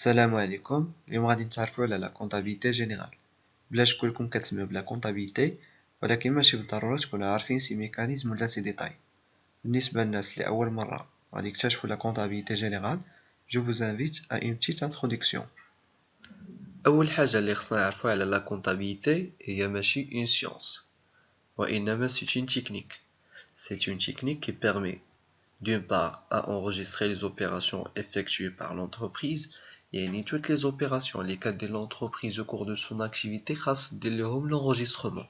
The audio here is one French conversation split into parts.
السلام عليكم. اليوم غادي نتعرفوا على لا كونطابيلتي جينيرال. بلاش كلكم كتسمعوا بلا كونطابيلتي، ولكن ماشي بالضرورة تكونوا عارفين سي ميكانيزم ولا سي ديتاي. بالنسبة للناس اللي أول مرة غادي يكتشفوا لا كونطابيلتي جينيرال، جو vous invite à une petite introduction. أول حاجة اللي خصنا نعرفوها على لا كونطابيلتي هي ماشي une science، وإنما c'est une technique. C'est une technique qui permet d'une part à enregistrer les opérations effectuées par l'entreprise. يعني toutes les opérations les cas de l'entreprise au cours de son activité خاص دير لهم l'enregistrement.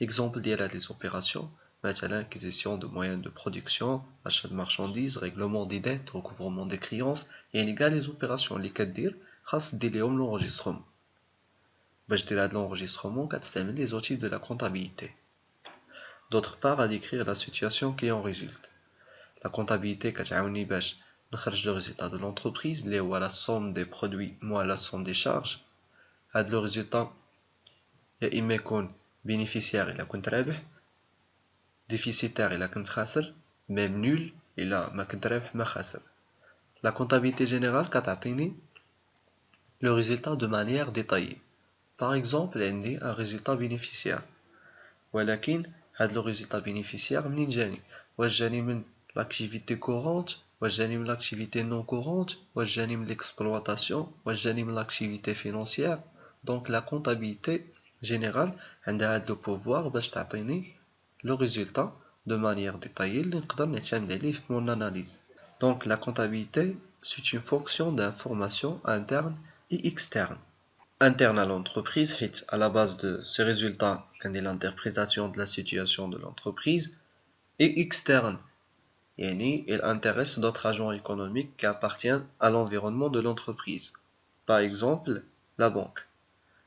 Exemple ديال هاد les opérations مثلا acquisition de moyens de production, achat de marchandises, règlement des dettes, recouvrement des créances. يعني كاع les opérations اللي كدير خاص دير لهم l'enregistrement. باش دير هاد l'enregistrement كتستعمل les outils de la comptabilité. D'autre part à décrire la situation qui en résulte. La comptabilité كتعاوني باش نخرج le résultat de l'entreprise اللي هو la somme des produits moins la somme des charges. هاد le résultat يا إما يكون bénéficiaire إلا كنت رابح، déficitaire إلا كنت خاسر، même nul إلا ما كنت رابح ما خاسر. La comptabilité générale كتعطيني le résultat de manière détaillée. Par exemple عندي un résultat bénéficiaire، ولكن هاد le résultat bénéficiaire منين جاني؟ واش جاني من l'activité courante، واش جاني من l'activité non courante، واش جاني من l'exploitation، واش جاني من l'activité financière. Donc la comptabilité générale عندها هاد le pouvoir باش تعطيني le résultat de manière détaillée اللي نقدر نعتمد عليه في mon analyse. Donc la comptabilité c'est une fonction d'information interne et externe. Interne à l'entreprise, à la base de ces résultats, quand est l'interprétation de la situation de l'entreprise, et externe, il intéresse d'autres agents économiques qui appartiennent à l'environnement de l'entreprise. Par exemple, la banque.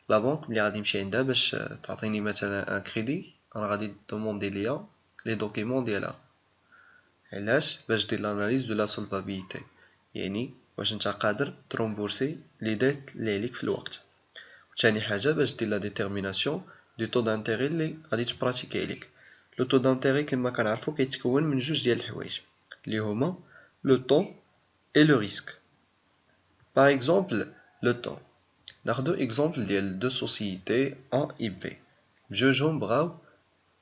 La banque, اللي غادي نمشي عندها باش تعطيني مثلا un crédit, أنا غادي demander ليها les documents ديالها. علاش؟ باش دير l'analyse de la solvabilité. يعني واش نتا قادر ترومبورسي لي ديت اللي عليك في الوقت. ثاني حاجه باش دير لا ديتيرميناسيون دو طو دانتيري اللي غادي تبراتيكي عليك. لو طو دانتيري كما كنعرفو كيتكون من جوج ديال الحوايج اللي هما لو طون اي لو ريسك. باغ اكزومبل لو طون، ناخدو اكزومبل ديال دو سوسيتي A et B. بجوجهم بغاو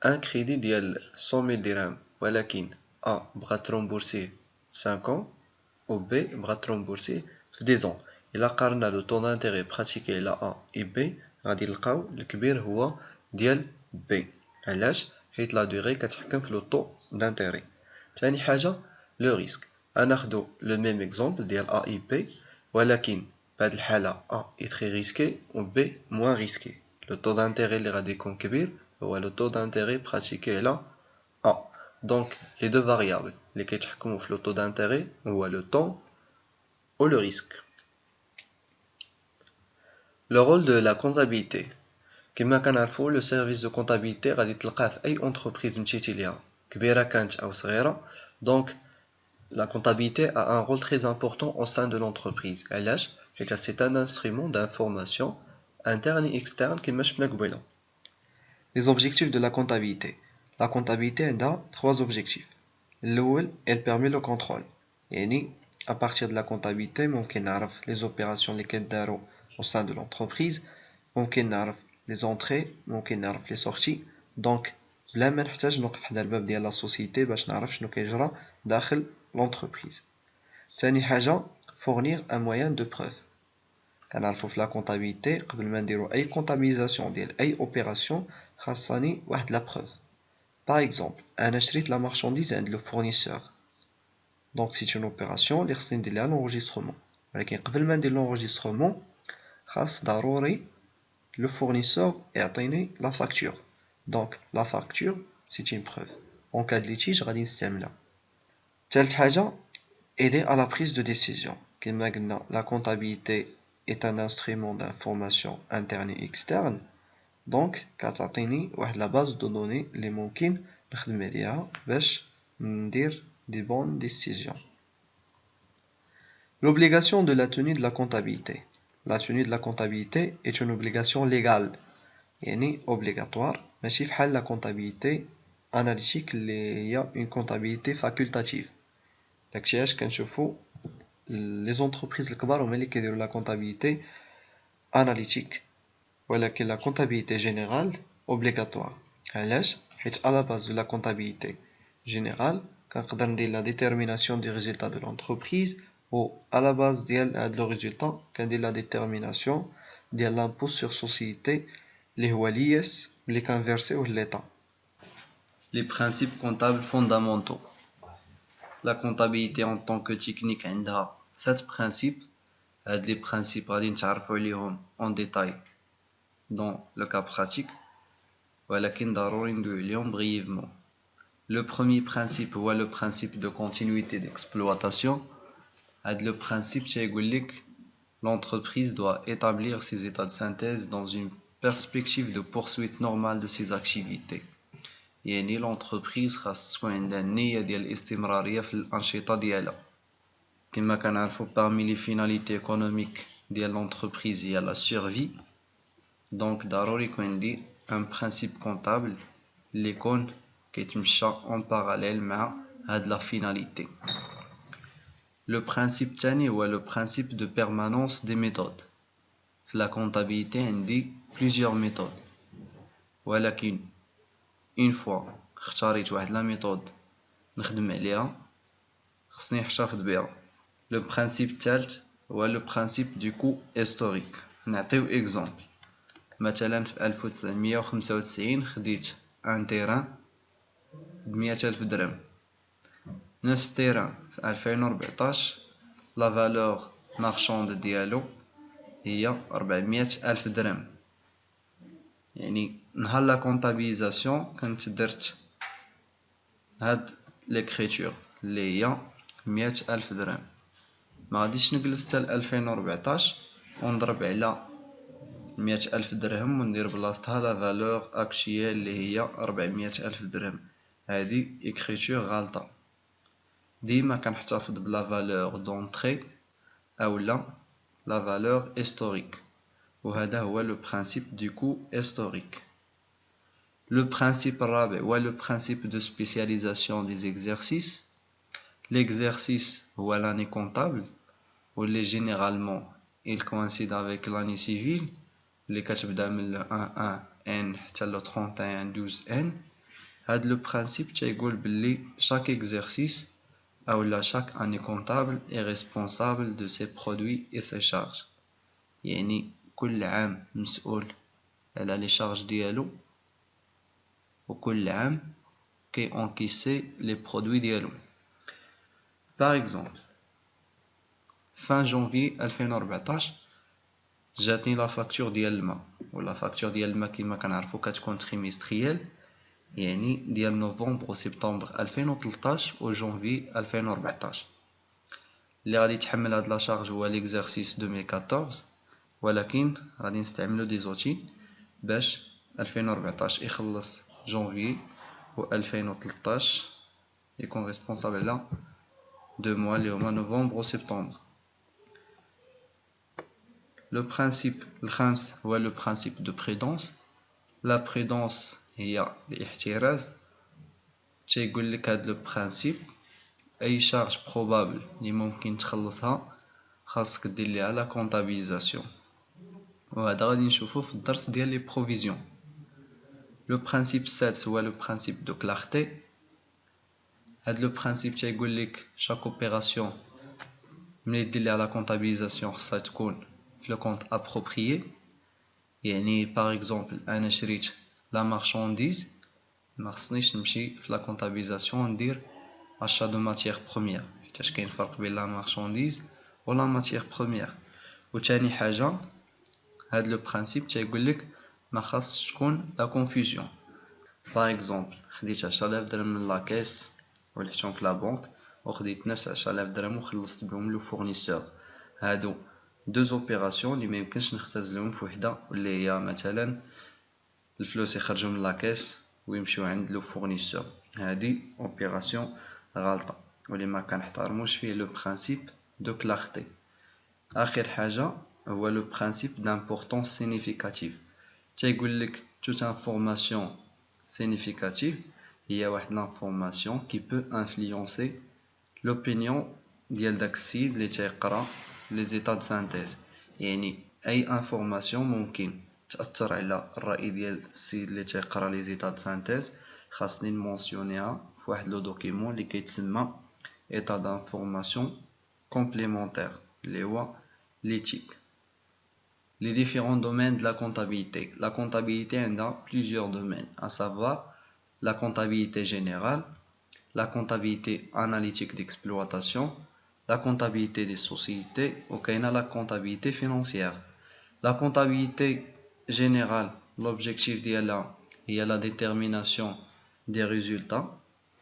ان كريدي ديال 100,000 درهم، ولكن A بغات ترومبورسي 5 ans و B بغات ترومبورسي في 10 ans. إلا قارنا لو طون دانتيغي براتيكي على A et B غادي نلقاو الكبير هو ديال B. علاش؟ حيت لا دوغي كتحكم في لو طون دانتيغي. ثاني حاجة لو ريسك، غناخدو لو ميم اكزومبل ديال A et B، ولكن بهاد الحالة A est très risqué و B moins risqué. لو طون دانتيغي اللي غادي يكون كبير هو لو طون دانتيغي براتيكي على A. Donc les deux variables اللي كيتحكموا في لو طون دانتيغي هو لو طون ou le risque. Le rôle de la comptabilité. كما كنعرفوا le service de comptabilité غادي تلقاه في أي entreprise مشيتي ليها كبيرة كانت أو صغيرة. Donc la comptabilité a un rôle très important au sein de l'entreprise. علاش؟ حيت c'est un instrument d'information interne et externe كما شفنا قبيله. Les objectifs de la comptabilité. La comptabilité a trois objectifs. الأول elle permet le contrôle. يعني à partir de la comptabilité ممكن نعرف les opérations اللي كيداروا au sein de l'entreprise، ممكن نعرف les entrées، ممكن نعرف les sorties. donc بلا ما نحتاج نوقف حدا الباب ديال لا سوسيتي باش نعرف شنو كيجرى داخل l'entreprise. ثاني حاجة fournir un moyen de preuve. كنعرفوا في لا كونطابيلتي قبل ما نديرو اي كونطابيليزاسيون ديال اي اوبيراسيون خاصني واحد لا بروف. par exemple انا شريت لا مارشانديز عند لو فورنيسور، دونك سي اون اوبيراسيون اللي خصني ندير لها لونجسترومون. ولكن قبل ما ندير لونجسترومون خاص ضروري لو فورنيسور يعطيني لا فاكتور. دونك لا فاكتور سي اون بروف. اون كاد ليتيج غادي نستعملها. ثالث حاجه aider à la prise de décision. كما قلنا la comptabilité est un instrument d'information interne et externe. donc كتعطيني واحد لا باز دو دوني اللي ممكن نخدم عليها باش ندير des bonnes décisions. L'obligation de la tenue de la comptabilité. La tenue de la comptabilité est une obligation légale. يعني obligatoire. ماشي فحال la comptabilité analytique اللي هي une comptabilité facultative. داكشي علاش كنشوفو les entreprises الكبار هما اللي كيديروا la comptabilité analytique ولكن la comptabilité générale obligatoire. علاش؟ حيت à la base de la comptabilité générale كنقدر ندير la détermination du résultat de l'entreprise ou à la base ديال هاد le résultat كندير la détermination ديال l'impôt sur société اللي هو l'IS اللي كنفيرسيوه l'État. Les principes comptables fondamentaux. La comptabilité en tant que technique عندها 7 principes. هاد les principes غادي نتعرفوا عليهم en détail dans le cas pratique. ولكن ضروري ندوي عليهم brièvement. Le premier principe هو le principe de continuité d'exploitation. هاد le principe تيقول لك l'entreprise doit établir ses états de synthèse dans une perspective de poursuite normale de ses activités. يعني l'entreprise خاص تكون عندها النية ديال الاستمرارية في الأنشطة ديالها. كما كنعرفوا parmi les finalités économiques ديال l'entreprise هي la survie. Donc ضروري يكون عندي un principe comptable اللي يكون كيتمشى en parallèle مع هاد la finalité. Le principe الثاني هو le principe de permanence des méthodes. في la comptabilité عندي plusieurs méthodes. ولكن une fois اختاريت واحد لا ميثود نخدم عليها خصني نحتفظ بها. Le principe الثالث هو le principe du coût historique. نعطيو exemple. مثلا في 1995 خديت ان تيران ب100,000 درهم. نفس تيران في 2014 لا فالور مارشاند ديالو هي 400,000 درهم. يعني نهار لا كونطابيزاسيون كنت درت هاد ليكريتور اللي هي 100,000 درهم. ما غاديش نجلس حتى 2014 ونضرب على 100,000 درهم وندير بلاصتها لا فالور اكشيال اللي هي 400,000 درهم. هادي اكريتور غالطة. ديما كنحتفظ بلا فالور دونطري اولا لا فالور هيستوريك. وهذا هو لو برانسيب دو كو هيستوريك. Le principe الرابع هو le principe de spécialisation des exercices. L'exercice هو l'année comptable واللي généralement il coïncide avec l'année civile اللي كتبدا من 1-1-N حتى ل 31-12-N. هاد le principe تيقول باللي chaque exercice أو chaque année comptable est responsable de ses produits et ses charges. يعني كل عام مسؤول على لي شارج ديالو وكل عام كي انكيسي لي برودوي ديالو. Par exemple, fin janvier 2014 جاتني لا فاكتور ديال الماء ولا فاكتور ديال الماء كما كنعرفوا كتكون تريمستريال يعني ديال نوفمبر وسبتمبر 2013 و جانفي 2014. اللي غادي يتحمل هاد لا شارج هو ليكزارسيس 2014 ولكن غادي نستعملو دي زوتي باش 2014 يخلص جانفي و 2013 يكون ريسبونسابل على 2 mois اللي هما نوفمبر و سبتمبر. لو برانسيب الخامس هو لو برانسيب دو بريدونس. لا بريدونس هي الاحتراز. تيقول لك هاد لو برانسيب اي شارج بروبابل اللي ممكن تخلصها خاصك دير ليها لا كونطابيليزاسيون. وهذا غادي نشوفو في الدرس ديال لي بروفيزيون. لو برانسيب السادس هو لو برانسيب دو كلارتي. هاد لو برانسيب تيقول لك شاك اوبيراسيون ملي دير ليها لا كونطابيليزاسيون خاصها تكون في لو كونط ابروبريي. يعني باغ اكزومبل انا شريت لا مارشانديز ما خصنيش نمشي في لا كونطابيليزاسيون ندير achat de matière première حيتاش كاين فرق بين لا مارشانديز و لا ماتيير بروميير. وثاني حاجه هاد لو برانسيب تيقول لك ما خاصش تكون لا كونفوزيون. باغ اكزومبل خديت 10,000 درهم من لاكيس ولحتهم في لا بنك وخديت نفس 10,000 درهم وخلصت بهم لو فورنيسور. هادو دوز اوبيراسيون اللي ما يمكنش نختزلهم في وحده واللي هي مثلا الفلوس يخرجوا من لاكيس ويمشيو عند لو فورنيسور. هادي اوبيراسيون غلطه واللي ما كنحترموش فيه لو برانسيب دو كلارتي. اخر حاجه هو لو برانسيب d'importance significative. تيقول لك toute information significative هي واحد l'information qui peut influencer l'opinion ديال داك السيد اللي تيقرا لي زيتا د سانتيز. يعني اي انفورماسيون ممكن تاثر على الراي ديال السيد اللي تيقرا لي زيتا د سانتيز خاصني نمونسيونيها في واحد لو دوكيمون اللي كيتسمى ايتا دانفورماسيون كومبليمونتير اللي هو l'éthique. Les différents domaines de la comptabilité. La comptabilité a plusieurs domaines, à savoir la comptabilité générale, la comptabilité analytique d'exploitation, la comptabilité des sociétés ou la comptabilité financière. La comptabilité générale, l'objectif d'elle est la détermination des résultats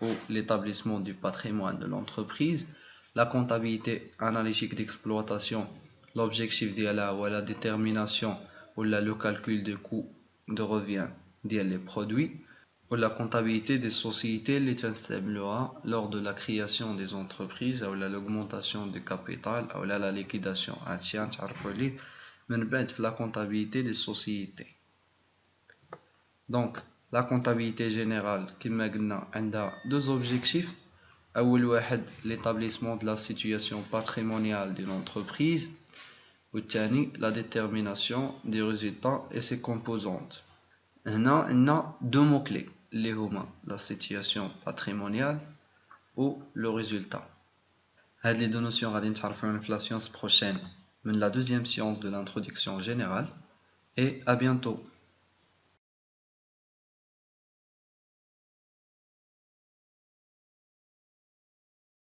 ou l'établissement du patrimoine de l'entreprise. La comptabilité analytique d'exploitation, l'objectif d'elle est la détermination ou le calcul des coûts de revient des produits. Ou la comptabilité des sociétés les lors de la création des entreprises ou l'augmentation du capital ou la liquidation. La comptabilité des sociétés. Donc, la comptabilité générale qui a deux objectifs. L'établissement de la situation patrimoniale d'une entreprise. Ou la détermination des résultats et ses composantes. On a deux mots-clés, la situation patrimoniale ou le résultat. Les deux notions غادي نتعرفوا في la science prochaine, la deuxième science de l'introduction générale. Et à bientôt.